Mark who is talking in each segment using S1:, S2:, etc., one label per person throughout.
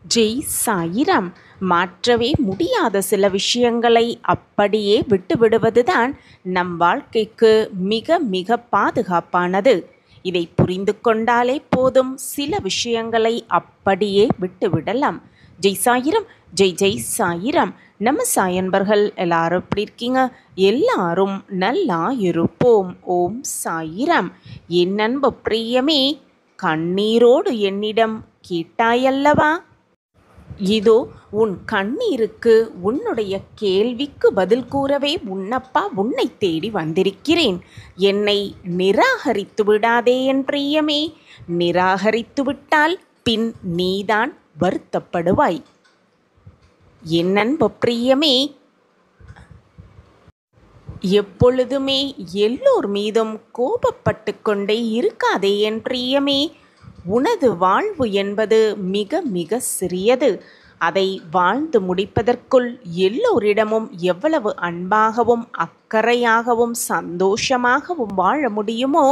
S1: ஜெய் சாயிராம். மாற்றவே முடியாத சில விஷயங்களை அப்படியே விட்டுவிடுவதுதான் நம் வாழ்க்கைக்கு மிக மிக பாதுகாப்பானது. இதை புரிந்து கொண்டாலே போதும், சில விஷயங்களை அப்படியே விட்டுவிடலாம். ஜெய் சாயிராம். ஜெய் ஜெய் சாயிராம். நம்ம சாயன்பர்கள் எல்லாரும் எப்படி இருக்கீங்க? எல்லாரும் நல்லா இருப்போம். ஓம் சாயிராம். என் அன்பு பிரியமே, கண்ணீரோடு என்னிடம் கேட்டாயல்லவா? இதோ உன் கண்ணீருக்கு, உன்னுடைய கேள்விக்கு பதில் கூறவே உன்னப்பா உன்னை தேடி வந்திருக்கிறேன். என்னை நிராகரித்து விடாதே என் பிரியமே. நிராகரித்து விட்டால் பின் நீதான் வருத்தப்படுவாய். என் அன்பு பிரியமே, எப்பொழுதுமே எல்லோர் மீதும் கோபப்பட்டு கொண்டே இருக்காதே என் பிரியமே. உனது வாழ்வு என்பது மிக மிக சிறியது. அதை வாழ்ந்து முடிப்பதற்குள் எல்லோரிடமும் எவ்வளவு அன்பாகவும் அக்கறையாகவும் சந்தோஷமாகவும் வாழ முடியுமோ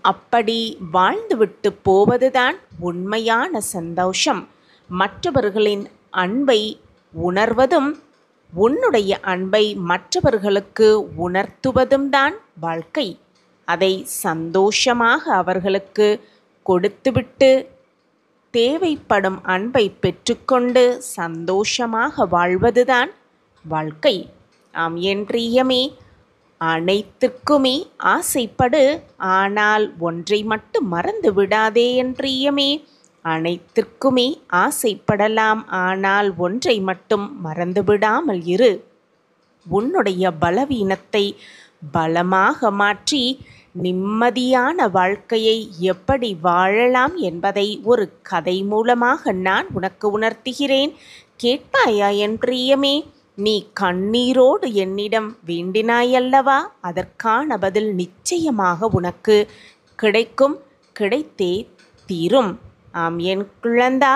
S1: அப்படி வாழ்ந்துவிட்டு போவதுதான் உண்மையான சந்தோஷம். மற்றவர்களின் அன்பை உணர்வதும் உன்னுடைய அன்பை மற்றவர்களுக்கு உணர்த்துவதும் தான் வாழ்க்கை. அதை சந்தோஷமாக அவர்களுக்கு கொடுத்துவிட்டு தேவைப்படும் அன்பை பெற்றுக்கொண்டு சந்தோஷமாக வாழ்வதுதான் வாழ்க்கை. ஆம் என் பிரியமே, அனைத்துக்குமே ஆசைப்படு, ஆனால் ஒன்றை மட்டும் மறந்து விடாதே என் பிரியமே. அனைத்திற்குமே ஆசைப்படலாம், ஆனால் ஒன்றை மட்டும் மறந்து விடாமல் இரு. உன்னுடைய பலவீனத்தை பலமாக மாற்றி நிம்மதியான வாழ்க்கையை எப்படி வாழலாம் என்பதை ஒரு கதை மூலமாக நான் உனக்கு உணர்த்துகிறேன். கேட்பாயா என் பிரியமே? நீ கண்ணீரோடு என்னிடம் வேண்டினாயல்லவா? அதற்கான பதில் நிச்சயமாக உனக்கு கிடைக்கும், கிடைத்தே தீரும். ஆம் என் குழந்தா,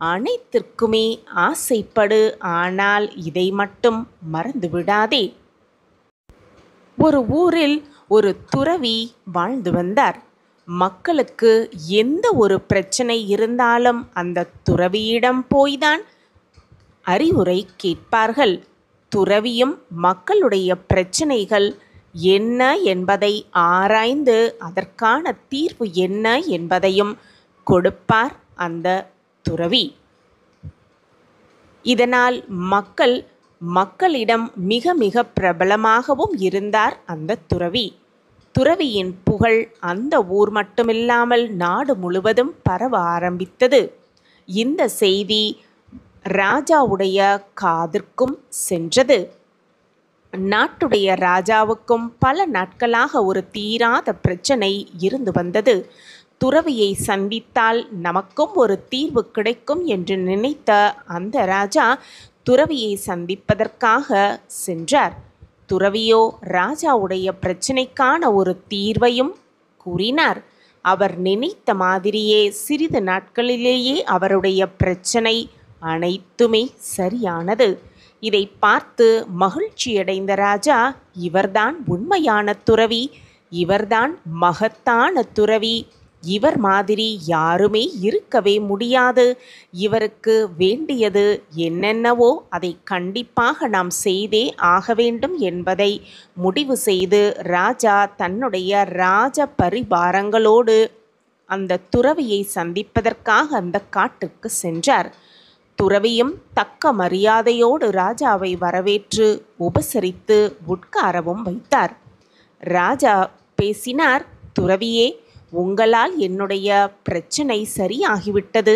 S1: அனைத்திற்குமே ஆசைப்படு, ஆனால் இதை மட்டும் மறந்து விடாதே. ஒரு ஊரில் ஒரு துறவி வாழ்ந்து வந்தார். மக்களுக்கு எந்த ஒரு பிரச்சனை இருந்தாலும் அந்த துறவியிடம் போய்தான் அறிவுரை கேட்பார்கள். துறவியும் மக்களுடைய பிரச்சனைகள் என்ன என்பதை ஆராய்ந்து அதற்கான தீர்வு என்ன என்பதையும் கொடுப்பார் அந்த துறவி. இதனால் மக்களிடம் மிக மிக பிரபலமாகவும் இருந்தார் அந்த துறவி. துறவியின் புகழ் அந்த ஊர் மட்டுமில்லாமல் நாடு முழுவதும் பரவ ஆரம்பித்தது. இந்த செய்தி ராஜாவுடைய காதிற்கும் சென்றது. நாட்டுடைய ராஜாவுக்கும் பல நாட்களாக ஒரு தீராத பிரச்சனை இருந்து வந்தது. துறவியை சந்தித்தால் நமக்கும் ஒரு தீர்வு கிடைக்கும் என்று நினைத்த அந்த ராஜா துறவியை சந்திப்பதற்காக சென்றார். துறவியோ ராஜாவுடைய பிரச்சனைக்கான ஒரு தீர்வையும் கூறினார். அவர் நினைத்த மாதிரியே சிறிது நாட்களிலேயே அவருடைய பிரச்சனை அனைத்துமே சரியானது. இதை பார்த்து மகிழ்ச்சியடைந்த ராஜா, இவர்தான் உண்மையான துறவி, இவர்தான் மகத்தான துறவி, இவர் மாதிரி யாருமே இருக்கவே முடியாது. இவருக்கு வேண்டியது என்னென்னவோ அதை கண்டிப்பாக நாம் செய்தே ஆக வேண்டும் என்பதை முடிவு செய்து ராஜா தன்னுடைய ராஜ பரிவாரங்களோடு அந்த துறவியை சந்திப்பதற்காக அந்த காட்டுக்கு சென்றார். துறவியும் தக்க மரியாதையோடு ராஜாவை வரவேற்று உபசரித்து உட்காரவும் வைத்தார். ராஜா பேசினார். துறவியே, உங்களால் என்னுடைய பிரச்சனை சரியாகிவிட்டது,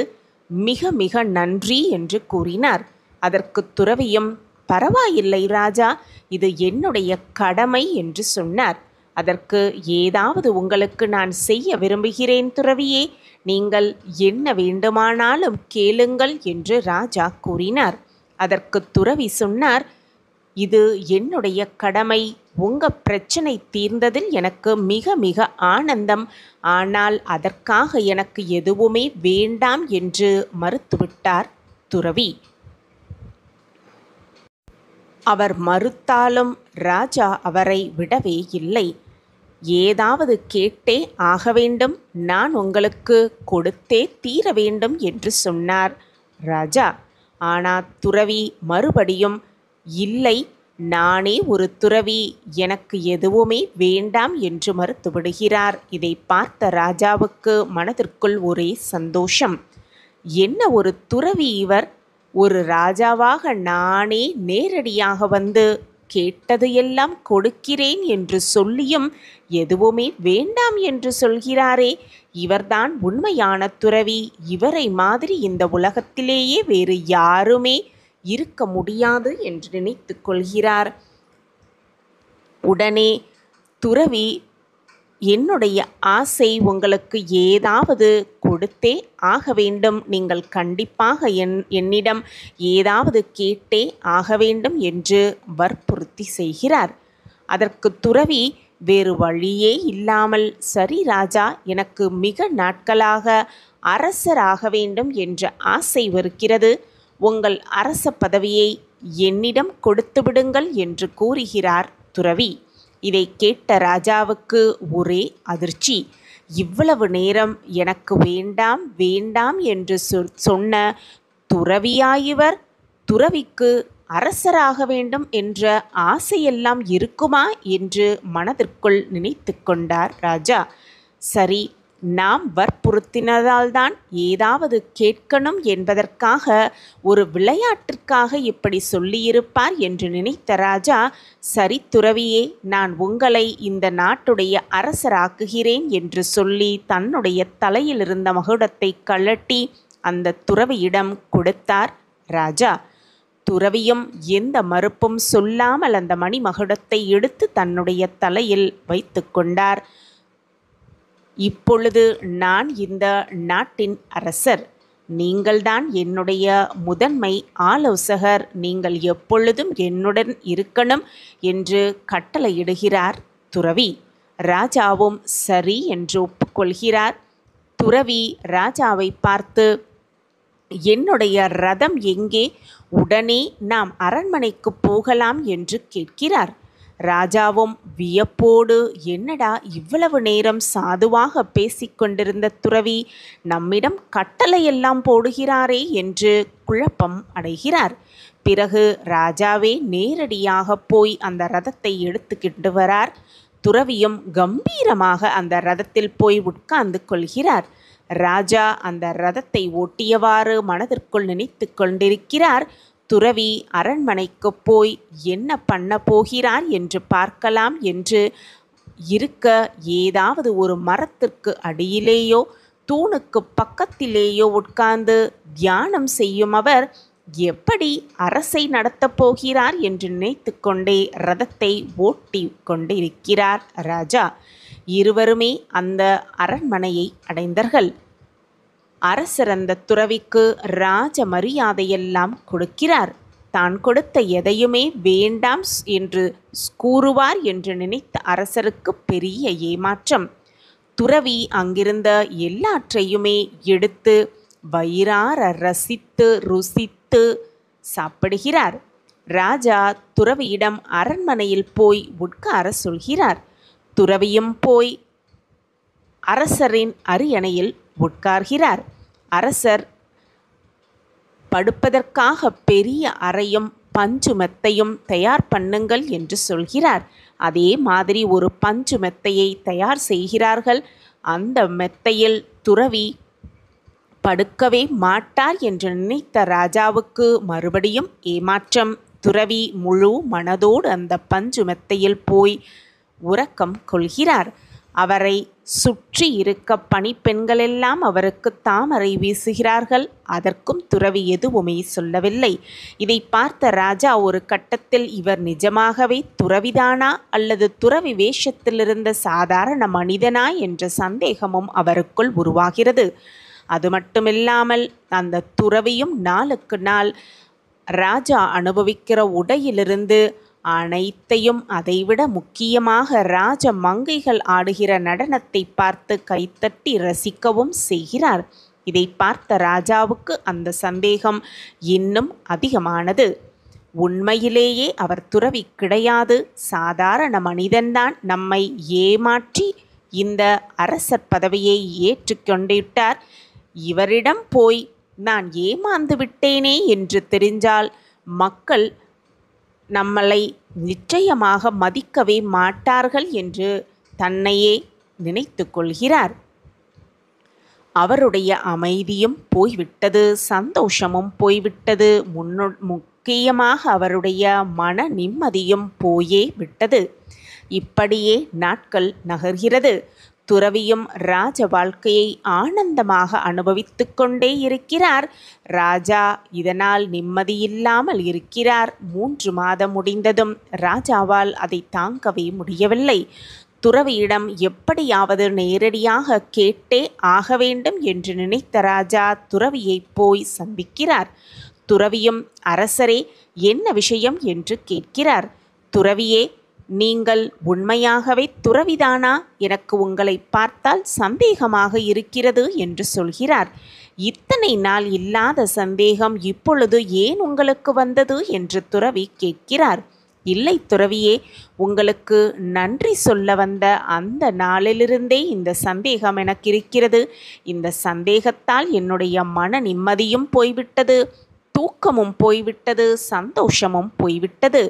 S1: மிக மிக நன்றி என்று கூறினார். அதற்கு துறவியும், பரவாயில்லை ராஜா, இது என்னுடைய கடமை என்று சொன்னார். அதற்கு, ஏதாவது உங்களுக்கு நான் செய்ய விரும்புகிறேன் துறவியே, நீங்கள் என்ன வேண்டுமானாலும் கேளுங்கள் என்று ராஜா கூறினார். அதற்கு துறவி சொன்னார், இது என்னுடைய கடமை. உங்கள் பிரச்சனை தீர்ந்ததில் எனக்கு மிக மிக ஆனந்தம். ஆனால் அதற்காக எனக்கு எதுவுமே வேண்டாம் என்று மறுத்துவிட்டார் துறவி. அவர் மறுத்தாலும் ராஜா அவரை விடவே இல்லை. ஏதாவது கேட்டே ஆக வேண்டும், நான் உங்களுக்கு கொடுத்தே தீர வேண்டும் என்று சொன்னார் ராஜா. ஆனால் துறவி மறுபடியும், இல்லை, நானே ஒரு துறவி, எனக்கு எதுவுமே வேண்டாம் என்று மறுத்துவிடுகிறார். இதை பார்த்த ராஜாவுக்கு மனதிற்குள் ஒரே சந்தோஷம். என்ன ஒரு துறவி இவர்! ஒரு ராஜாவாக நானே நேரடியாக வந்து கேட்டது எல்லாம் கொடுக்கிறேன் என்று சொல்லியும் எதுவுமே வேண்டாம் என்று சொல்கிறாரே, இவர்தான் உண்மையான துறவி. இவரை மாதிரி இந்த உலகத்திலேயே வேறு யாருமே இருக்க முடியாது என்று நினைத்து கொள்கிறார். உடனே துறவி, என்னுடைய ஆசை உங்களுக்கு ஏதாவது கொடுத்தே ஆக வேண்டும், நீங்கள் கண்டிப்பாக என்னிடம் ஏதாவது கேட்டே ஆக வேண்டும் என்று வற்புறுத்தி செய்கிறார். அதற்கு துறவி வேறு வழியே இல்லாமல், சரி ராஜா, எனக்கு மிக நாட்களாக அரசராக வேண்டும் என்ற ஆசை வருகிறது, உங்கள் அரச பதவியை என்னிடம் கொடுத்து விடுங்கள் என்று கூறுகிறார் துறவி. இதை கேட்ட ராஜாவுக்கு ஒரே அதிர்ச்சி. இவ்வளவு நேரம் எனக்கு வேண்டாம் வேண்டாம் என்று சொன்ன துறவியாயிவர், துறவிக்கு அரசராக வேண்டும் என்ற ஆசையெல்லாம் இருக்குமா என்று மனதிற்குள் நினைத்து கொண்டார் ராஜா. சரி, நாம் வற்புறுத்தினதால்தான் ஏதாவது கேட்கணும் என்பதற்காக, ஒரு விளையாட்டிற்காக இப்படி சொல்லியிருப்பார் என்று நினைத்த ராஜா, சரி துறவியே, நான் உங்களை இந்த நாட்டுடைய அரசராக்குகிறேன் என்று சொல்லி தன்னுடைய தலையில் இருந்த மகுடத்தை கழட்டி அந்த துறவியிடம் கொடுத்தார் ராஜா. துறவியும் எந்த மறுப்பும் சொல்லாமல் அந்த மணிமகுடத்தை எடுத்து தன்னுடைய தலையில் வைத்து கொண்டார். இப்பொழுது நான் இந்த நாட்டின் அரசர், நீங்கள்தான் என்னுடைய முதன்மை ஆலோசகர், நீங்கள் எப்பொழுதும் என்னுடன் இருக்கணும் என்று கட்டளையிடுகிறார் துறவி. ராஜாவும் சரி என்று ஒப்புக்கொள்கிறார். துறவி ராஜாவை பார்த்து, என்னுடைய ரதம் எங்கே, உடனே நாம் அரண்மனைக்கு போகலாம் என்று கேட்கிறார். ராஜாவும் வியப்போடு, என்னடா இவ்வளவு நேரம் சாதுவாக பேசிக்கொண்டிருந்த துறவி நம்மிடம் கட்டளையெல்லாம் போடுகிறாரே என்று குழப்பம் அடைகிறார். பிறகு ராஜாவே நேரடியாக போய் அந்த ரதத்தை எடுத்துக்கிட்டு வரார். துறவியும் கம்பீரமாக அந்த ரதத்தில் போய் உட்கார்ந்து கொள்கிறார். ராஜா அந்த ரதத்தை ஓட்டியவாறு மனதிற்குள் நினைத்து கொண்டிருக்கிறார். துறவி அரண்மனைக்கு போய் என்ன பண்ண போகிறார் என்று பார்க்கலாம் என்று இருக்க, ஏதாவது ஒரு மரத்திற்கு அடியிலேயோ தூணுக்கு பக்கத்திலேயோ உட்கார்ந்து தியானம் செய்யும் அவர் எப்படி அரசை நடத்தப் போகிறார் என்று நினைத்து கொண்டே ரதத்தை ஓட்டி கொண்டிருக்கிறார் ராஜா. இருவருமே அந்த அரண்மனையை அடைந்தார்கள். அரசர் அந்த துறவிக்கு ராஜ மரியாதையெல்லாம் கொடுக்கிறார். தான் கொடுத்த எதையுமே வேண்டாம் என்று கூறுவார் என்று நினைத்த அரசருக்கு பெரிய ஏமாற்றம். துறவி அங்கிருந்த எல்லாற்றையுமே எடுத்து வயிறார ரசித்து ருசித்து சாப்பிடுகிறார். ராஜா துறவியிடம் அரண்மனையில் போய் உட்கார சொல்கிறார். துறவியும் போய் அரசரின் அரியணையில் உட்கார்கிறார். அரசர் படுப்பதற்காக பெரிய அறையும் பஞ்சு மெத்தையும் தயார் பண்ணுங்கள் என்று சொல்கிறார். அதே மாதிரி ஒரு பஞ்சு மெத்தையை தயார் செய்கிறார்கள். அந்த மெத்தையில் துறவி படுக்கவே மாட்டார் என்று நினைத்த ராஜாவுக்கு மறுபடியும் ஏமாற்றம். துறவி முழு மனதோடு அந்த பஞ்சு மெத்தையில் போய் உறக்கம் கொள்கிறார். அவரை சுற்றி இருக்க பணிப்பெண்களெல்லாம் அவருக்கு தாமரை வீசுகிறார்கள். அதற்கும் துறவி எதுவுமே சொல்லவில்லை. இதை பார்த்த ராஜா ஒரு கட்டத்தில், இவர் நிஜமாகவே துறவிதானா அல்லது துறவி வேஷத்தில் இருந்த சாதாரண மனிதனா என்ற சந்தேகமும் அவருக்குள் உருவாகிறது. அது மட்டுமில்லாமல் அந்த துறவியும் நாளுக்கு நாள் ராஜா அனுபவிக்கிற உடையிலிருந்து அனைத்தையும், அதைவிட முக்கியமாக ராஜ மங்கைகள் ஆடுகிற நடனத்தை பார்த்து கைத்தட்டி ரசிக்கவும் செய்கிறார். இதை பார்த்த ராஜாவுக்கு அந்த சந்தேகம் இன்னும் அதிகமானது. உண்மையிலேயே அவர் துறவி கிடையாது, சாதாரண மனிதன்தான். நம்மை ஏமாற்றி இந்த அரசர் பதவியை ஏற்றுக்கொண்டுவிட்டார். இவரிடம் போய் நான் ஏமாந்து விட்டேனே என்று தெரிஞ்சால் மக்கள் நம்மளை நிச்சயமாக மதிக்கவே மாட்டார்கள் என்று தன்னையே நினைத்து கொள்கிறார். அவருடைய அமைதியும் போய்விட்டது, சந்தோஷமும் போய்விட்டது, முக்கியமாக அவருடைய மன நிம்மதியும் போயே விட்டது. இப்படியே நாட்கள் நகர்கிறது. துறவியும் ராஜ வாழ்க்கையை ஆனந்தமாக அனுபவித்து கொண்டே இருக்கிறார். ராஜா இதனால் நிம்மதியில்லாமல் இருக்கிறார். 3 மாதம் முடிந்ததும் ராஜாவால் அதை தாங்கவே முடியவில்லை. துறவியிடம் எப்படியாவது நேரடியாக கேட்டே ஆக வேண்டும் என்று நினைத்த ராஜா துறவியை போய் சந்திக்கிறார். துறவியும் அரசரே என்ன விஷயம் என்று கேட்கிறார். துறவியே, நீங்கள் உண்மையாகவே துறவிதானா? எனக்கு உங்களை பார்த்தால் சந்தேகமாக இருக்கிறது என்று சொல்கிறார். இத்தனை நாள் இல்லாத சந்தேகம் இப்பொழுது ஏன் உங்களுக்கு வந்தது என்று துறவி கேட்கிறார். இல்லை துறவியே, உங்களுக்கு நன்றி சொல்ல வந்த அந்த நாளிலிருந்தே இந்த சந்தேகம் எனக்கு இருக்கிறது. இந்த சந்தேகத்தால் என்னுடைய மன நிம்மதியும் போய்விட்டது, தூக்கமும் போய்விட்டது, சந்தோஷமும் போய்விட்டது.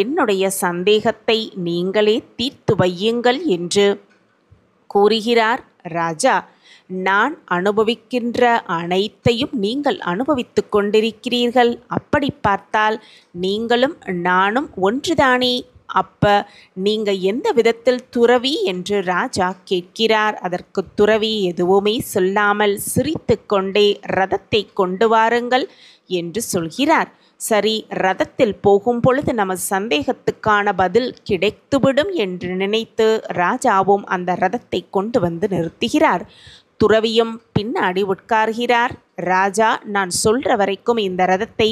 S1: என்னுடைய சந்தேகத்தை நீங்களே தீர்த்து வையுங்கள் என்று கூறுகிறார் ராஜா. நான் அனுபவிக்கின்ற அனைத்தையும் நீங்கள் அனுபவித்து கொண்டிருக்கிறீர்கள். அப்படி பார்த்தால் நீங்களும் நானும் ஒன்றுதானே? அப்ப நீங்க எந்த விதத்தில் துறவி என்று ராஜா கேட்கிறார். அதற்கு துறவி எதுவுமே சொல்லாமல் சிரித்து கொண்டே ரதத்தை கொண்டு வாருங்கள் என்று சொல்கிறார். சரி, ரதத்தில் போகும் பொழுது நமது சந்தேகத்துக்கான பதில் கிடைத்துவிடும் என்று நினைத்து ராஜாவும் அந்த ரதத்தை கொண்டு வந்து நிறுத்துகிறார். துறவியும் பின்னாடி உட்கார்கிறார். ராஜா, நான் சொல்ற வரைக்கும் இந்த ரதத்தை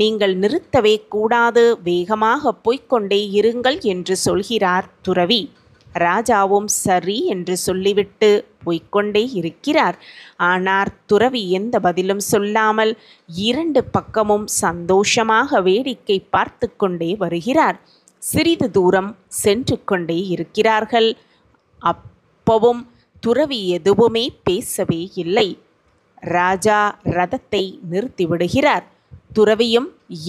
S1: நீங்கள் நிறுத்தவே கூடாது, வேகமாக போய்கொண்டே இருங்கள் என்று சொல்கிறார் துறவி. ராஜாவும் சரி என்று சொல்லிவிட்டு போய்கொண்டே இருக்கிறார். ஆனால் துறவி எந்த பதிலும் சொல்லாமல் 2 பக்கமும் சந்தோஷமாக வேடிக்கை பார்த்து கொண்டே வருகிறார். சிறிது தூரம் சென்று கொண்டே இருக்கிறார்கள். அப்பவும் துறவி எதுவுமே பேசவே இல்லை. ராஜா ரதத்தை நிறுத்திவிடுகிறார். துறவியும்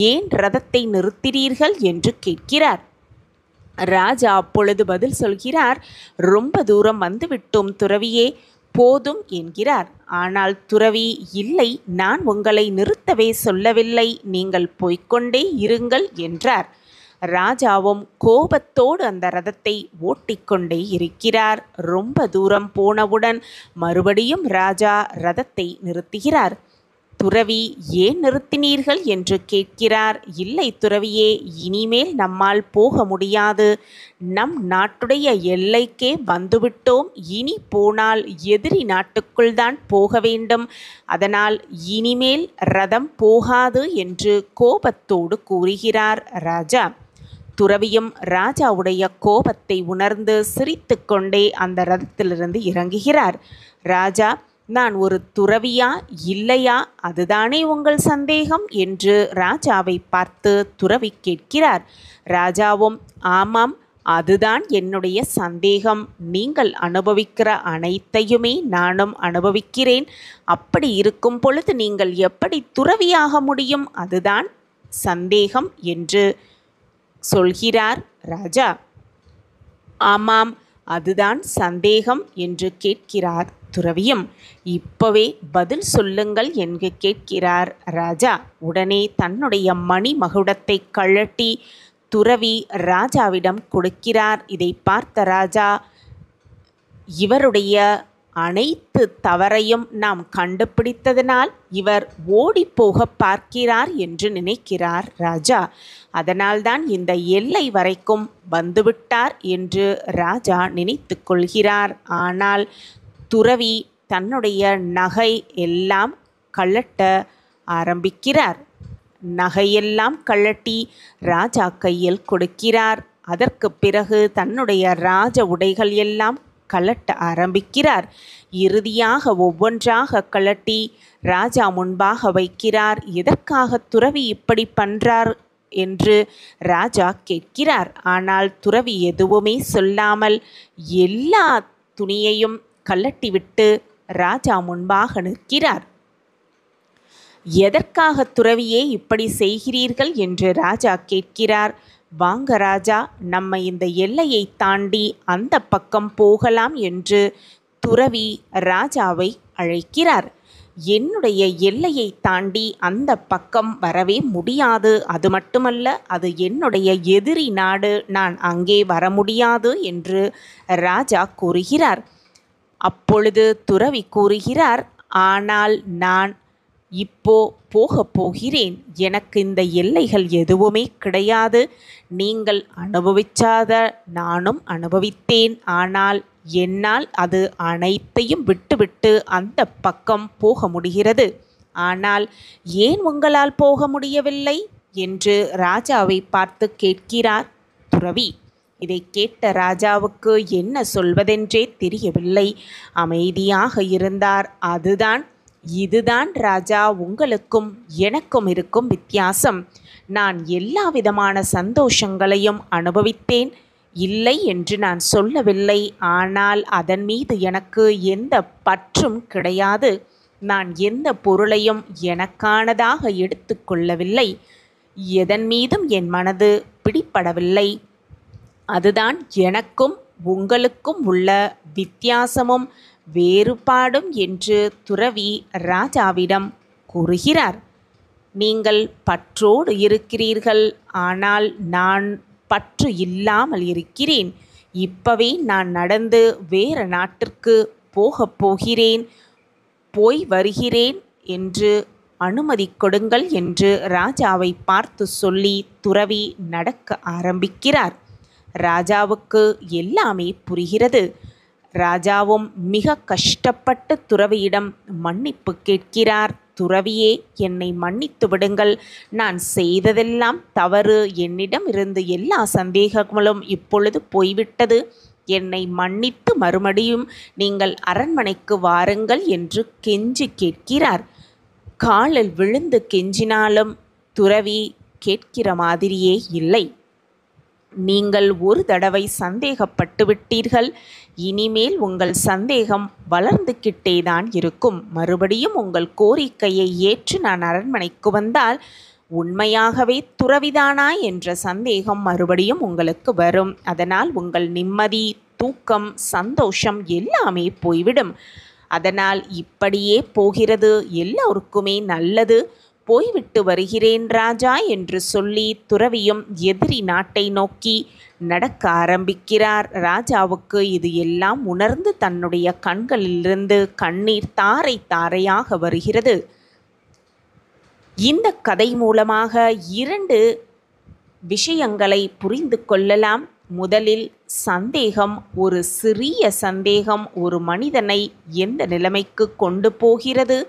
S1: ஏன் ரதத்தை நிறுத்தினீர்கள் என்று கேட்கிறார். ராஜா அப்பொழுது பதில் சொல்கிறார். ரொம்ப தூரம் வந்துவிட்டோம் துறவியே, போதும் என்கிறார். ஆனால் துறவி, இல்லை, நான் உங்களை நிறுத்தவே சொல்லவில்லை, நீங்கள் போய்கொண்டே இருங்கள் என்றார். ராஜாவும் கோபத்தோடு அந்த ரதத்தை ஓட்டிக்கொண்டே இருக்கிறார். ரொம்ப தூரம் போனவுடன் மறுபடியும் ராஜா ரதத்தை நிறுத்துகிறார். துறவி, ஏன் நிறுத்தினீர்கள் என்று கேட்கிறார். இல்லை துறவியே, இனிமேல் நம்மால் போக முடியாது, நம் நாட்டுடைய எல்லைக்கே வந்துவிட்டோம், இனி போனால் எதிரி நாட்டுக்குள் தான் போக வேண்டும், அதனால் இனிமேல் ரதம் போகாது என்று கோபத்தோடு கூறுகிறார் ராஜா. துறவியும் ராஜாவுடைய கோபத்தை உணர்ந்து சிரித்து கொண்டே அந்த ரதத்திலிருந்து இறங்குகிறார். ராஜா, நான் ஒரு துறவியா இல்லையா, அதுதானே உங்கள் சந்தேகம் என்று ராஜாவை பார்த்து துறவி கேட்கிறார். ராஜாவும், ஆமாம், அதுதான் என்னுடைய சந்தேகம். நீங்கள் அனுபவிக்கிற அனைத்தையுமே நானும் அனுபவிக்கிறேன். அப்படி இருக்கும் பொழுது நீங்கள் எப்படி துறவியாக முடியும், அதுதான் சந்தேகம் என்று சொல்கிறார் ராஜா. ஆமாம், அதுதான் சந்தேகம் என்று கேட்கிறார் துறவியும். இப்பவே பதில் சொல்லுங்கள் என்று கேட்கிறார் ராஜா. உடனே தன்னுடைய மணிமகுடத்தை கழட்டி துறவி ராஜாவிடம் கொடுக்கிறார். இதை பார்த்த ராஜா, இவருடைய அனைத்து தவறையும் நாம் கண்டுபிடித்ததனால் இவர் ஓடிப்போக பார்க்கிறார் என்று நினைக்கிறார் ராஜா. அதனால்தான் இந்த எல்லை வரைக்கும் வந்துவிட்டார் என்று ராஜா நினைத்து கொள்கிறார். ஆனால் துறவி தன்னுடைய நகை எல்லாம் கழட்ட ஆரம்பிக்கிறார். நகையெல்லாம் கழட்டி ராஜா கையில் கொடுக்கிறார். அதற்கு பிறகு தன்னுடைய ராஜ உடைகள் எல்லாம் கழட்ட ஆரம்பிக்கிறார். இறுதியாக ஒவ்வொன்றாக கழட்டி ராஜா முன்பாக வைக்கிறார். எதற்காக துறவி இப்படி பண்றார் என்று ராஜா கேட்கிறார். ஆனால் துறவி எதுவுமே சொல்லாமல் எல்லா துணியையும் கழட்டிவிட்டு ராஜா முன்பாக நிற்கிறார். எதற்காக துறவியே இப்படி செய்கிறீர்கள் என்று ராஜா கேட்கிறார். வாங்க ராஜா, நம்ம இந்த எல்லையை தாண்டி அந்த பக்கம் போகலாம் என்று துறவி ராஜாவை அழைக்கிறார். என்னுடைய எல்லையை தாண்டி அந்த பக்கம் வரவே முடியாது. அது மட்டுமல்ல, அது என்னுடைய எதிரி நாடு. நான் அங்கே வர முடியாது என்று ராஜா கூறுகிறார். அப்பொழுது துறவி கூறுகிறார், ஆனால் நான் இப்போ போகிறேன். எனக்கு இந்த எல்லைகள் எதுவுமே கிடையாது. நீங்கள் அனுபவிச்சாத நானும் அனுபவித்தேன். ஆனால் என்னால் அது அனைத்தையும் விட்டுவிட்டு அந்த பக்கம் போக முடிகிறது. ஆனால் ஏன் உங்களால் போக முடியவில்லை என்று ராஜாவை பார்த்து கேட்கிறார் துறவி. இதை கேட்ட ராஜாவுக்கு என்ன சொல்வதென்றே தெரியவில்லை. அமைதியாக இருந்தார். இதுதான் ராஜா, உங்களுக்கும் எனக்கும் இருக்கும் வித்தியாசம். நான் எல்லா விதமான சந்தோஷங்களையும் அனுபவித்தேன், இல்லை என்று நான் சொல்லவில்லை. ஆனால் அதன் மீது எனக்கு எந்த பற்றும் கிடையாது. நான் எந்த பொருளையும் எனக்கானதாக எடுத்துக்கொள்ளவில்லை. எதன் மீதும் என் மனது பிடிப்படவில்லை. அதுதான் எனக்கும் உங்களுக்கும் உள்ள வித்தியாசமும் வேறுபாடும் என்று துறவி ராஜாவிடம் கூறுகிறார். நீங்கள் பற்றோடு இருக்கிறீர்கள், ஆனால் நான் பற்று இல்லாமல் இருக்கிறேன். இப்பவே நான் நடந்து வேறு நாட்டிற்கு போகிறேன், போய் வருகிறேன் என்று அனுமதி கொடுங்கள் என்று ராஜாவை பார்த்து சொல்லி துறவி நடக்க ஆரம்பிக்கிறார். ராஜாவுக்கு எல்லாமே புரிகிறது. ராஜாவும் மிக கஷ்டப்பட்டு துறவியிடம் மன்னிப்பு கேட்கிறார். துறவியே, என்னை மன்னித்து விடுங்கள். நான் செய்ததெல்லாம் தவறு. என்னிடம் இருந்து எல்லா சந்தேகங்களும் இப்பொழுது போய்விட்டது. என்னை மன்னித்து மறுபடியும் நீங்கள் அரண்மனைக்கு வாருங்கள் என்று கெஞ்சி கேட்கிறார். காலில் விழுந்து கெஞ்சினாலும் துறவி கேட்கிற மாதிரியே இல்லை. நீங்கள் ஒரு தடவை சந்தேகப்பட்டு விட்டீர்கள். இனிமேல் உங்கள் சந்தேகம் வளர்ந்துக்கிட்டேதான் இருக்கும். மறுபடியும் உங்கள் கோரிக்கையை ஏற்று நான் அரண்மனைக்கு வந்தால் உண்மையாகவே துறவிதானா என்ற சந்தேகம் மறுபடியும் உங்களுக்கு வரும். அதனால் உங்கள் நிம்மதி, தூக்கம், சந்தோஷம் எல்லாமே போய்விடும். அதனால் இப்படியே போகிறது, எல்லோருக்குமே நல்லது. போய்விட்டு வருகிறேன் ராஜா என்று சொல்லி துறவியும் எதிரி நாட்டை நோக்கி நடக்க ஆரம்பிக்கிறார். ராஜாவுக்கு இது எல்லாம் உணர்ந்து தன்னுடைய கண்களிலிருந்து கண்ணீர் தாரை தாரையாக வருகிறது. இந்த கதை மூலமாக 2 விஷயங்களை புரிந்து கொள்ளலாம். முதலில் சந்தேகம், ஒரு சிறிய சந்தேகம் ஒரு மனிதனை எந்த நிலைமைக்கு கொண்டு போகிறது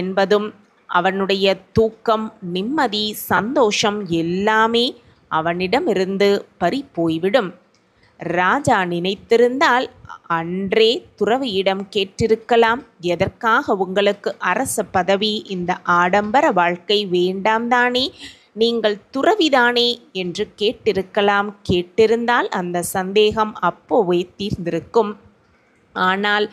S1: என்பதும், அவனுடைய தூக்கம், நிம்மதி, சந்தோஷம் எல்லாமே அவனிடமிருந்து பறிபோய்விடும். ராஜா நினைத்திருந்தால் அன்றே துறவியிடம் கேட்டிருக்கலாம், எதற்காக உங்களுக்கு அரச பதவி, இந்த ஆடம்பர வாழ்க்கை வேண்டாம் தானே, நீங்கள் துறவிதானே என்று கேட்டிருக்கலாம். கேட்டிருந்தால் அந்த சந்தேகம் அப்போவே தீர்ந்திருக்கும். ஆனால்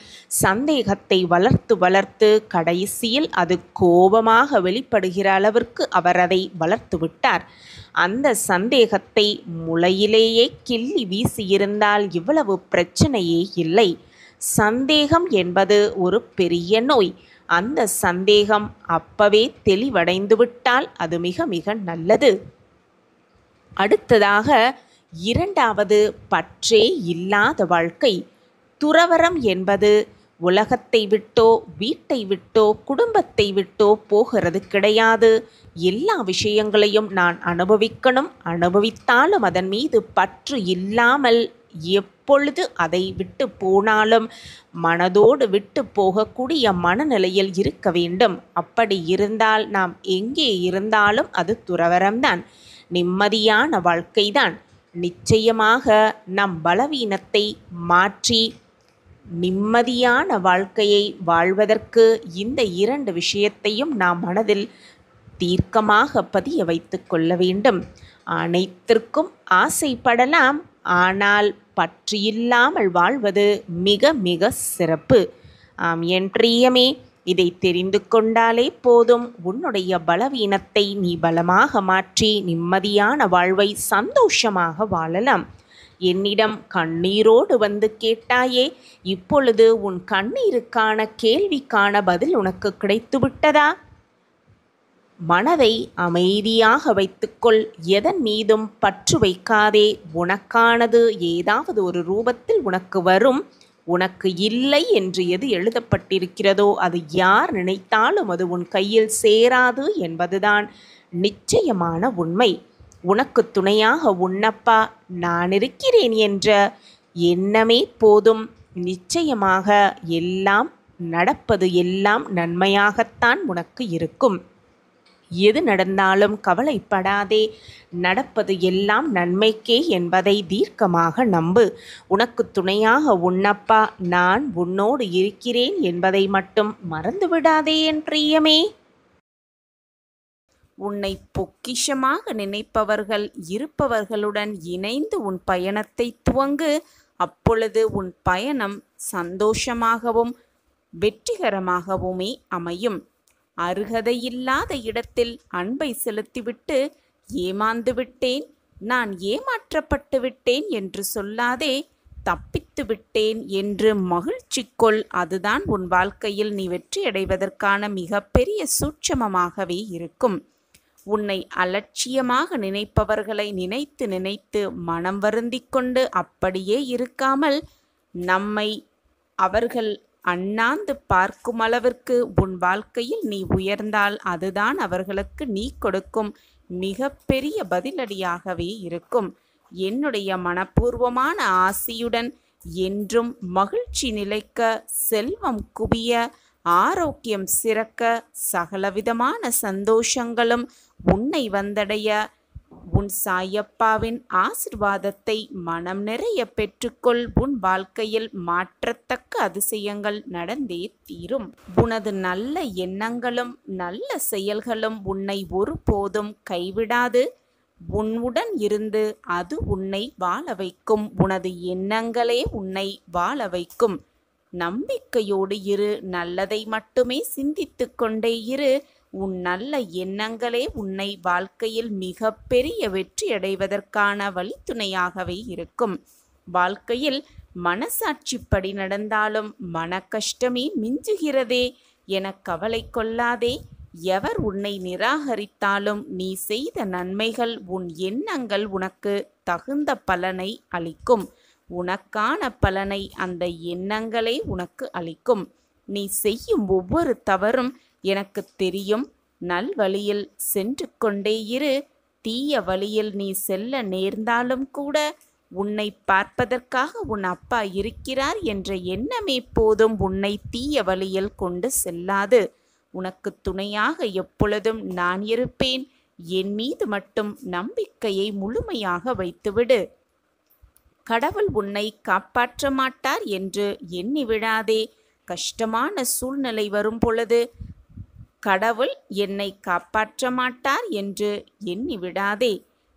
S1: சந்தேகத்தை வளர்த்து கடைசியில் அது கோபமாக வெளிப்படுகிற அளவிற்கு அவர் அதை வளர்த்து விட்டார். அந்த சந்தேகத்தை முளையிலேயே கிள்ளி வீசியிருந்தால் இவ்வளவு பிரச்சனையே இல்லை. சந்தேகம் என்பது ஒரு பெரிய நோய். அந்த சந்தேகம் அப்பவே தெளிவடைந்து விட்டால் அது மிக மிக நல்லது. அடுத்ததாக 2வது, பற்றே இல்லாத வாழ்க்கை. துறவறம் என்பது உலகத்தை விட்டோ, வீட்டை விட்டோ, குடும்பத்தை விட்டோ போகிறது கிடையாது. எல்லா விஷயங்களையும் நான் அனுபவிக்கணும். அனுபவித்தாலும் அதன் மீது பற்று இல்லாமல், எப்பொழுது அதை விட்டு போனாலும் மனதோடு விட்டு போகக்கூடிய மனநிலையில் இருக்க வேண்டும். அப்படி இருந்தால் நாம் எங்கே இருந்தாலும் அது துறவரம்தான், நிம்மதியான வாழ்க்கைதான். நிச்சயமாக நம் பலவீனத்தை மாற்றி நிம்மதியான வாழ்க்கையை வாழ்வதற்கு இந்த 2 விஷயத்தையும் நாம் மனதில் தீர்க்கமாக பதிய வைத்து கொள்ள வேண்டும். அனைத்திற்கும் ஆசைப்படலாம், ஆனால் பற்றியில்லாமல் வாழ்வது மிக மிக சிறப்பு. ஆம் என் பிரியமே, இதை தெரிந்து கொண்டாலே போதும். உன்னுடைய பலவீனத்தை நீ பலமாக மாற்றி நிம்மதியான வாழ்வை சந்தோஷமாக வாழலாம். என்னிடம் கண்ணீரோடு வந்து கேட்டாயே, இப்பொழுது உன் கண்ணீருக்கான கேள்விக்கான பதில் உனக்கு கிடைத்து விட்டதா? மனதை அமைதியாக வைத்துக்கொள். எதன் மீதும் பற்று வைக்காதே. உனக்கானது ஏதாவது ஒரு ரூபத்தில் உனக்கு வரும். உனக்கு இல்லை என்று எது எழுதப்பட்டிருக்கிறதோ அது யார் நினைத்தாலும் அது உன் கையில் சேராது என்பதுதான் நிச்சயமான உண்மை. உனக்கு துணையாக உன்னப்பா நான் இருக்கிறேன் என்ற எண்ணமே போதும். நிச்சயமாக எல்லாம் நடப்பது எல்லாம் நன்மையாகத்தான் உனக்கு இருக்கும். எது நடந்தாலும் கவலைப்படாதே. நடப்பது எல்லாம் நன்மைக்கே என்பதை தீர்க்கமாக நம்பு. உனக்கு துணையாக உன்னப்பா நான் உன்னோடு இருக்கிறேன் என்பதை மட்டும் மறந்துவிடாதே என் பிரியமே. உன்னை பொக்கிஷமாக நினைப்பவர்கள் இருப்பவர்களுடன் இணைந்து உன் பயணத்தை துவங்கு. அப்பொழுது உன் பயணம் சந்தோஷமாகவும் வெற்றிகரமாகவுமே அமையும். அருகதையில்லாத இடத்தில் அன்பை செலுத்திவிட்டு ஏமாந்து விட்டேன், நான் ஏமாற்றப்பட்டு விட்டேன் என்று சொல்லாதே. தப்பித்து விட்டேன் என்று மகிழ்ச்சிக்கொள். அதுதான் உன் வாழ்க்கையில் நீ வெற்றியடைவதற்கான மிகப்பெரிய சூட்சமமாகவே இருக்கும். உன்னை அலட்சியமாக நினைப்பவர்களை நினைத்து நினைத்து மனம் வருந்திக் கொண்டு அப்படியே இருக்காமல், நம்மை அவர்கள் அண்ணாந்து பார்க்கும் அளவிற்கு உன் வாழ்க்கையில் நீ உயர்ந்தால் அதுதான் அவர்களுக்கு நீ கொடுக்கும் மிகப்பெரிய பதிலடியாகவே இருக்கும். என்னுடைய மனப்பூர்வமான ஆசியுடன் என்றும் மகிழ்ச்சி நிலைக்க, செல்வம் குவிய, ஆரோக்கியம் சிறக்க, சகலவிதமான சந்தோஷங்களும் உன்னை வந்தடைய உன் சாயப்பாவின் ஆசிர்வாதத்தை மனம் நிறைய பெற்றுக்கொள். உன் வாழ்க்கையில் மாற்றத்தக்க அதிசயங்கள் நடந்தே தீரும். உனது நல்ல எண்ணங்களும் நல்ல செயல்களும் உன்னை ஒருபோதும் கைவிடாது. உன்னுடன் இருந்து அது உன்னை வாழ வைக்கும். உனது எண்ணங்களே உன்னை வாழ வைக்கும். நம்பிக்கையோடு இரு. நல்லதை மட்டுமே சிந்தித்து கொண்டே இரு. உன் நல்ல எண்ணங்களே உன்னை வாழ்க்கையில் மிக பெரிய வெற்றி அடைவதற்கான வழித்துணையாகவே இருக்கும். வாழ்க்கையில் மனசாட்சிப்படி நடந்தாலும் மன கஷ்டமே மிஞ்சுகிறதே என கவலை கொள்ளாதே. எவர் உன்னை நிராகரித்தாலும் நீ செய்த நன்மைகள், உன் எண்ணங்கள் உனக்கு தகுந்த பலனை அளிக்கும். உனக்கான பலனை அந்த எண்ணங்களே உனக்கு அளிக்கும். நீ செய்யும் ஒவ்வொரு தவறும் எனக்கு தெரியும். நல்வழியில் சென்று கொண்டே இரு. தீய வழியில் நீ செல்ல நேர்ந்தாலும் கூட உன்னை பார்ப்பதற்காக உன் அப்பா இருக்கிறார் என்ற எண்ணமே போதும். உன்னை தீய வழியில் கொண்டு செல்லாது. உனக்கு துணையாக எப்பொழுதும் நான் இருப்பேன். என் மீது மட்டும் நம்பிக்கையை முழுமையாக வைத்துவிடு. கடவுள் உன்னை காப்பாற்ற மாட்டார் என்று எண்ணி விடாதே. கஷ்டமான சூழ்நிலை வரும் பொழுது கடவுள் என்னை காப்பாற்ற மாட்டார் என்று எண்ணி விடாதே.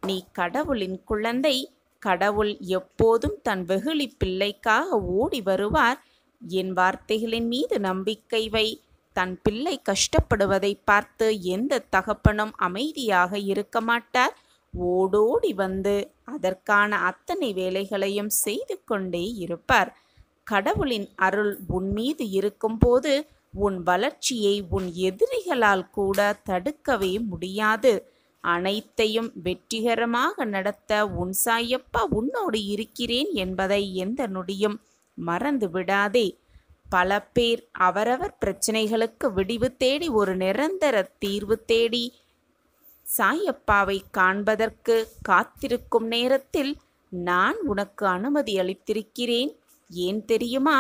S1: நீ கடவுளின் குழந்தை. கடவுள் எப்போதும் தன் வெகுளி பிள்ளைக்காக ஓடி வருவார். என் வார்த்தைகளின் மீது நம்பிக்கை வை. தன் பிள்ளை கஷ்டப்படுவதை பார்த்து எந்த தகப்பனும் அமைதியாக இருக்க மாட்டார். ஓடோடி வந்து அதற்கான அத்தனை வேலைகளையும் செய்து கொண்டே இருப்பார். கடவுளின் அருள் உன் மீது இருக்கும்போது உன் வளர்ச்சியை உன் எதிரிகளால் கூட தடுக்கவே முடியாது. அனைத்தையும் வெற்றிகரமாக நடத்த உன் சாயப்பா உன்னோடு இருக்கிறேன் என்பதை எந்த நொடியும் மறந்து விடாதே. பல பேர் அவரவர் பிரச்சனைகளுக்கு விடிவு தேடி ஒரு நிரந்தர தீர்வு தேடி சாயப்பாவை காண்பதற்கு காத்திருக்கும் நேரத்தில் நான் உனக்கு அனுமதி அளித்திருக்கிறேன். ஏன் தெரியுமா?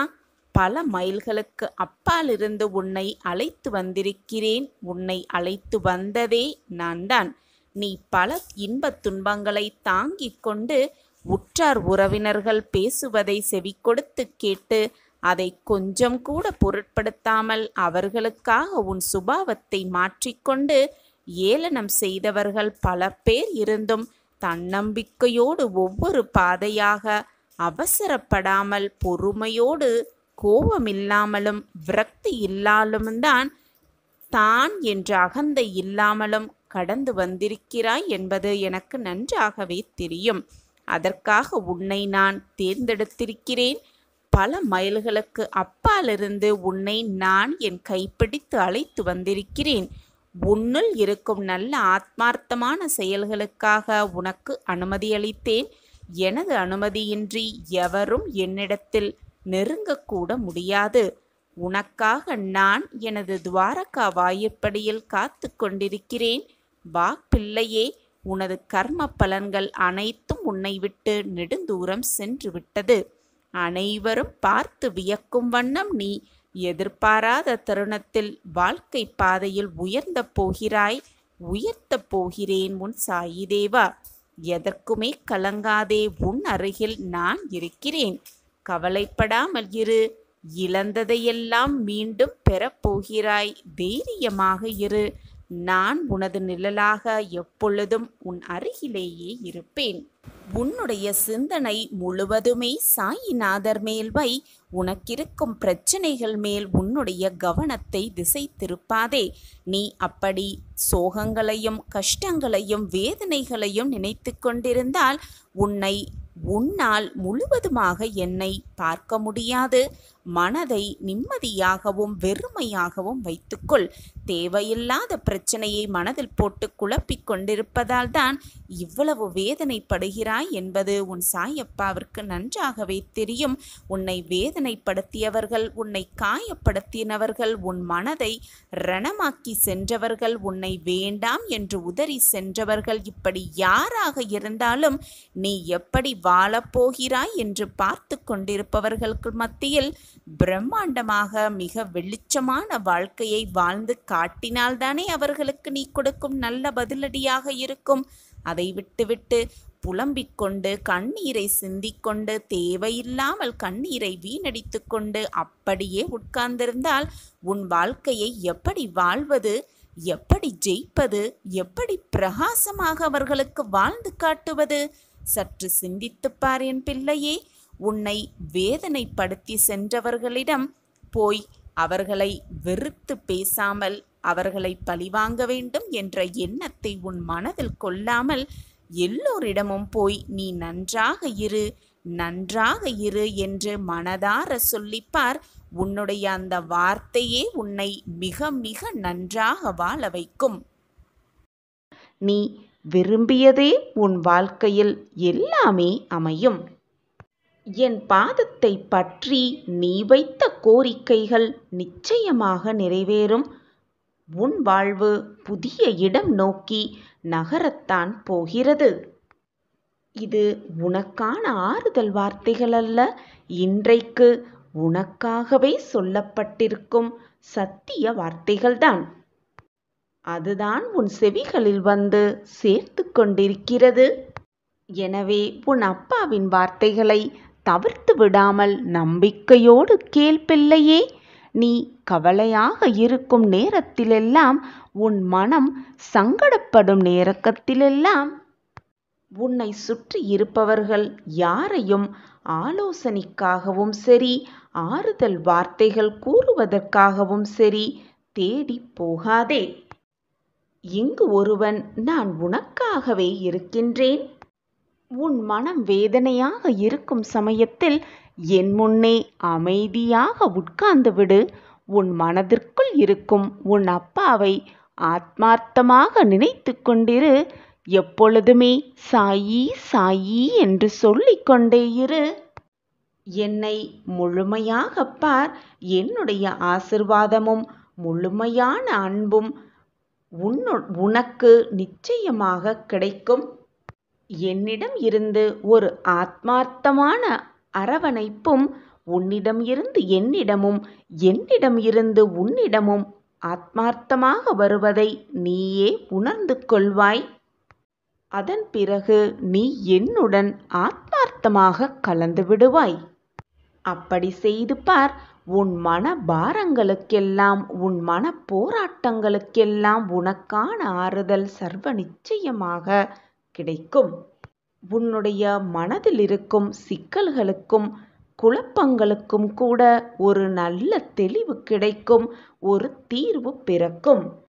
S1: பல மைல்களுக்கு அப்பால் இருந்து உன்னை அழைத்து வந்திருக்கிறேன். உன்னை அழைத்து வந்ததே நான் தான். நீ பல இன்பத் துன்பங்களை தாங்கிக் கொண்டு உற்றார் உறவினர்கள் பேசுவதை செவி கொடுத்து கேட்டு அதை கொஞ்சம் கூட பொருட்படுத்தாமல் அவர்களுக்காக உன் சுபாவத்தை மாற்றிக்கொண்டு ஏளனம் செய்தவர்கள் பல பேர் இருந்தும் தன்னம்பிக்கையோடு ஒவ்வொரு பாதையாக அவசரப்படாமல் பொறுமையோடு கோபமில்லாமலும் விரக்தி இல்லாமலும் தான் என்ற அகந்தை இல்லாமலும் கடந்து வந்திருக்கிறாய் என்பது எனக்கு நன்றாகவே தெரியும். அதற்காக உன்னை நான் தேர்ந்தெடுத்திருக்கிறேன். பல மைல்களுக்கு அப்பாலிருந்து உன்னை நான் என் கைப்பிடித்து அழைத்து வந்திருக்கிறேன். உன்னுள் இருக்கும் நல்ல ஆத்மார்த்தமான செயல்களுக்காக உனக்கு அனுமதி அளித்தேன். எனது அனுமதியின்றி எவரும் என்னிடத்தில் நெருங்கக்கூட முடியாது. உனக்காக நான் எனது துவாரகா வாயிற்படியில் காத்து கொண்டிருக்கிறேன். வா பிள்ளையே, உனது கர்ம பலன்கள் அனைத்தும் உன்னை விட்டு நெடுந்தூரம் சென்று விட்டது. அனைவரும் பார்த்து வியக்கும் வண்ணம் நீ எதிர்பாராத தருணத்தில் வாழ்க்கை பாதையில் உயர்த்தப் போகிறேன் உன் சாயி தேவா. எதற்குமே கலங்காதே, உன் அருகில் நான் இருக்கிறேன். கவலைப்படாமல் இரு. இழந்ததையெல்லாம் மீண்டும் பெறப்போகிறாய். தைரியமாக இரு. நான் உனது நிழலாக எப்பொழுதும் உன் அருகிலேயே இருப்பேன். உன்னுடைய சிந்தனை முழுவதுமே சாயிநாதர் மேல் வை. உனக்கிருக்கும் பிரச்சனைகள் மேல் உன்னுடைய கவனத்தை திசை திருப்பாதே. நீ அப்படி சோகங்களையும் கஷ்டங்களையும் வேதனைகளையும் நினைத்து கொண்டிருந்தால் உன்னால் முழுவதுமாக என்னை பார்க்க முடியாது. மனதை நிம்மதியாகவும் வெறுமையாகவும் வைத்துக்கொள். தேவையில்லாத பிரச்சனையை மனதில் போட்டு குழப்பிக் கொண்டிருப்பதால் தான் இவ்வளவு வேதனைப்படுகிறாய் என்பது உன் சாயப்பாவிற்கு நன்றாகவே தெரியும். உன்னை வேதனைப்படுத்தியவர்கள், உன்னை காயப்படுத்தினவர்கள், உன் மனதை ரணமாக்கி சென்றவர்கள், உன்னை வேண்டாம் என்று உதறி சென்றவர்கள், இப்படி யாராக இருந்தாலும் நீ எப்படி வாழப்போகிறாய் என்று பார்த்து கொண்டிருப்பவர்களுக்கு மத்தியில் பிரம்மாண்டமாக மிக வெளிச்சமான வாழ்க்கையை வாழ்ந்து காட்டினால்தானே அவர்களுக்கு நீ கொடுக்கும் நல்ல பதிலடியாக இருக்கும். அதை விட்டுவிட்டு புலம்பிக் கொண்டு கண்ணீரை சிந்திக்கொண்டு தேவையில்லாமல் கண்ணீரை வீணடித்து கொண்டு அப்படியே உட்கார்ந்திருந்தால் உன் வாழ்க்கையை எப்படி வாழ்வது, எப்படி ஜெயிப்பது, எப்படி பிரகாசமாக அவர்களுக்கு வாழ்ந்து காட்டுவது? சற்று சிந்தித்துப்பார் என் பிள்ளையே. உன்னை வேதனைப்படுத்தி சென்றவர்களிடம் போய் அவர்களை வெறுத்து பேசாமல் அவர்களை பழிவாங்க வேண்டும் என்ற எண்ணத்தை உன் மனதில் கொள்ளாமல் எல்லோரிடமும் போய் நீ நன்றாக இரு என்று மனதார சொல்லிப்பார். உன்னுடைய அந்த வார்த்தையே உன்னை மிக மிக நன்றாக வாழ வைக்கும். நீ விரும்பியதே உன் வாழ்க்கையில் எல்லாமே அமையும். என் பாதத்தை பற்றி நீ வைத்த கோரிக்கைகள் நிச்சயமாக நிறைவேறும். உன் வாழ்வு புதிய இடம் நோக்கி நகரத்தான் போகிறது. இது உனக்கான ஆறுதல் வார்த்தைகள் அல்ல, இன்றைக்கு உனக்காகவே சொல்லப்பட்டிருக்கும் சத்திய வார்த்தைகள்தான். அதுதான் உன் செவிகளில் வந்து சேர்த்து கொண்டிருக்கிறது. எனவே உன் அப்பாவின் வார்த்தைகளை தவிர்த்து விடாமல் நம்பிக்கையோடு கேள் பிள்ளையே. நீ கவலையாக இருக்கும் நேரத்திலெல்லாம், உன் மனம் சங்கடப்படும் நேரத்திலெல்லாம் உன்னை சுற்றி இருப்பவர்கள் யாரையும் ஆலோசனைக்காகவும் சரி, ஆறுதல் வார்த்தைகள் கூறுவதற்காகவும் சரி தேடி போகாதே. இங்கு ஒருவன் நான் உனக்காகவே இருக்கின்றேன். உன் மனம் வேதனையாக இருக்கும் சமயத்தில் என் முன்னே அமைதியாக உட்கார்ந்து விடு. உன் மனதிற்குள் இருக்கும் உன் அப்பாவை ஆத்மார்த்தமாக நினைத்து கொண்டிரு. எப்பொழுதுமே சாயி சாயி என்று சொல்லிக்கொண்டே இரு. என்னை முழுமையாக பார். என்னுடைய ஆசிர்வாதமும் முழுமையான அன்பும் உனக்கு நிச்சயமாக கிடைக்கும். என்னிடம் இருந்து ஒரு ஆத்மார்த்தமான அரவணைப்பும் உன்னிடம் இருந்து என்னிடமும், என்னிடம் இருந்து உன்னிடமும் ஆத்மார்த்தமாக வருவதை நீயே உணர்ந்து கொள்வாய். அதன் பிறகு நீ என்னுடன் ஆத்மார்த்தமாக கலந்து விடுவாய். அப்படி செய்து பார். உன் மன பாரங்களுக்கெல்லாம், உன் மன போராட்டங்களுக்கெல்லாம் உனக்கான ஆறுதல் சர்வ நிச்சயமாக கிடைக்கும். உன்னுடைய மனதில் இருக்கும் சிக்கல்களுக்கும் குழப்பங்களுக்கும் கூட ஒரு நல்ல தெளிவு கிடைக்கும், ஒரு தீர்வு பிறக்கும்.